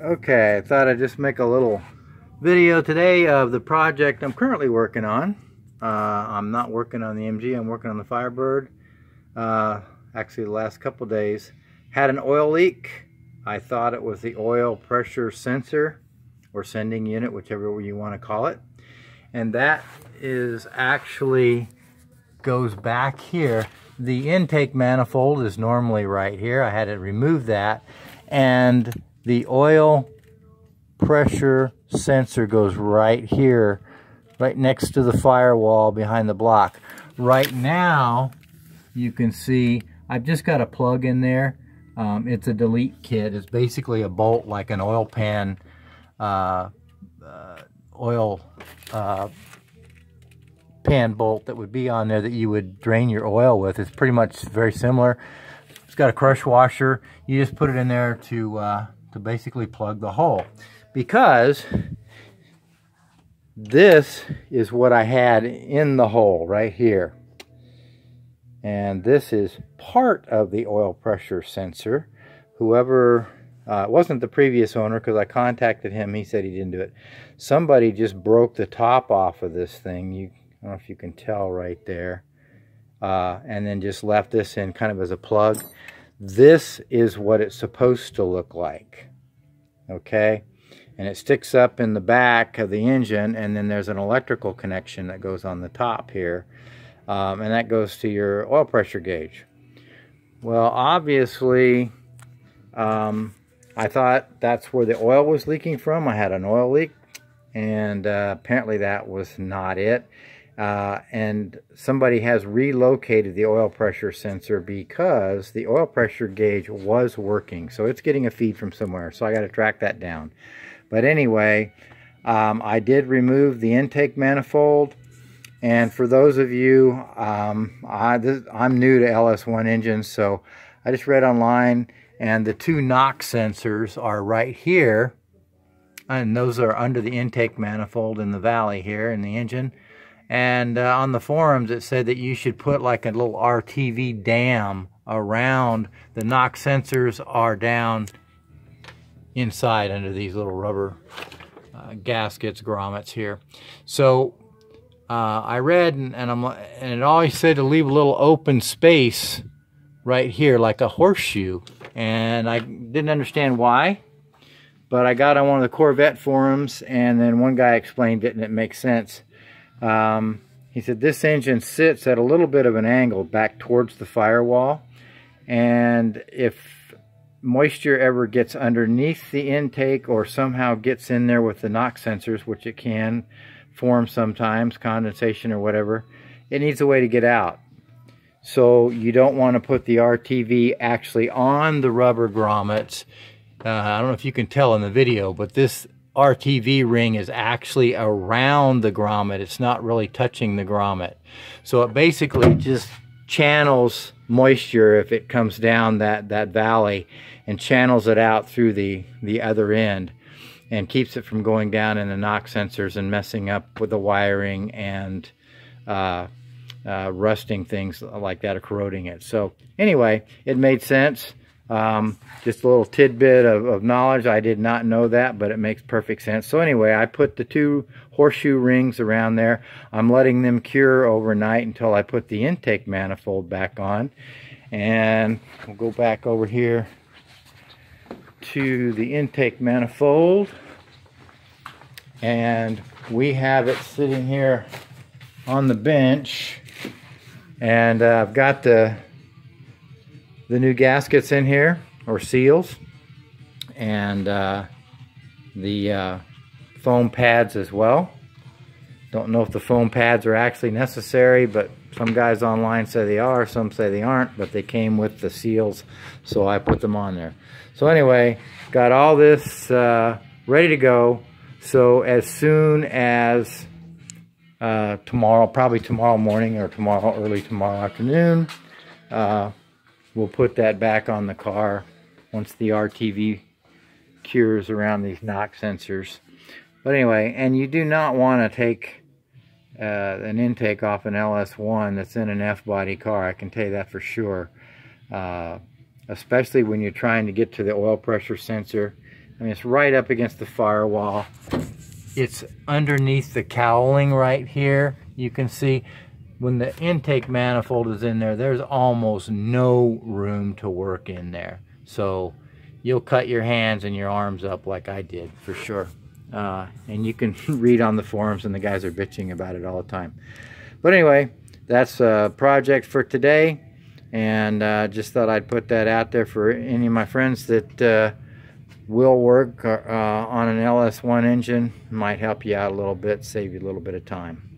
Okay, I thought I'd just make a little video today of the project I'm currently working on. I'm not working on the MG, I'm working on the Firebird. Actually the last couple days. Had an oil leak. I thought it was the oil pressure sensor or sending unit, whichever you want to call it. And that is actually goes back here. The intake manifold is normally right here. I had to remove that. And the oil pressure sensor goes right here, right next to the firewall behind the block. Right now, you can see I've just got a plug in there. It's a delete kit. It's basically a bolt like an oil pan, pan bolt that would be on there that you would drain your oil with. It's pretty much very similar. It's got a crush washer. You just put it in there to basically plug the hole, because this is what I had in the hole right here, and this is part of the oil pressure sensor. Whoever it wasn't the previous owner, because I contacted him, he said he didn't do it. Somebody just broke the top off of this thing. I don't know if you can tell right there, and then just left this in kind of as a plug. This is what it's supposed to look like, okay? And it sticks up in the back of the engine, and then there's an electrical connection that goes on the top here, and that goes to your oil pressure gauge. Well, obviously, I thought that's where the oil was leaking from. I had an oil leak, and apparently that was not it. And somebody has relocated the oil pressure sensor because the oil pressure gauge was working. So it's getting a feed from somewhere. So I got to track that down. But anyway, I did remove the intake manifold. And for those of you, I'm new to LS1 engines, so I just read online, and the two knock sensors are right here. And those are under the intake manifold in the valley here in the engine. And on the forums it said that you should put like a little RTV dam around. The knock sensors are down inside under these little rubber gaskets, grommets here. So I read, and it always said to leave a little open space right here like a horseshoe, and I didn't understand why, but I got on one of the Corvette forums, and then one guy explained it, and it makes sense. He said this engine sits at a little bit of an angle back towards the firewall, and if moisture ever gets underneath the intake or somehow gets in there with the knock sensors, which it can form sometimes, condensation or whatever, it needs a way to get out. So you don't want to put the RTV actually on the rubber grommets. I don't know if you can tell in the video, but this RTV ring is actually around the grommet. It's not really touching the grommet. So it basically just channels moisture if it comes down that valley, and channels it out through the other end, and keeps it from going down in the knock sensors and messing up with the wiring and rusting things like that, or corroding it. So anyway, it made sense. Just a little tidbit of knowledge. I did not know that, but it makes perfect sense. So anyway, I put the two horseshoe rings around there. I'm letting them cure overnight until I put the intake manifold back on. And we'll go back over here to the intake manifold. And we have it sitting here on the bench. And I've got the new gaskets in here, or seals, and the foam pads as well. Don't know if the foam pads are actually necessary, but some guys online say they are, some say they aren't, but they came with the seals, so I put them on there. So anyway, got all this ready to go. So as soon as tomorrow, probably tomorrow morning or early tomorrow afternoon, we'll put that back on the car once the RTV cures around these knock sensors. But anyway, and you do not want to take an intake off an LS1 that's in an F-body car. I can tell you that for sure. Especially when you're trying to get to the oil pressure sensor. I mean, it's right up against the firewall. It's underneath the cowling right here. You can see when the intake manifold is in there, there's almost no room to work in there. So you'll cut your hands and your arms up like I did, for sure. And you can read on the forums, and the guys are bitching about it all the time. But anyway, that's a project for today. And just thought I'd put that out there for any of my friends that will work on an LS1 engine. Might help you out a little bit, save you a little bit of time.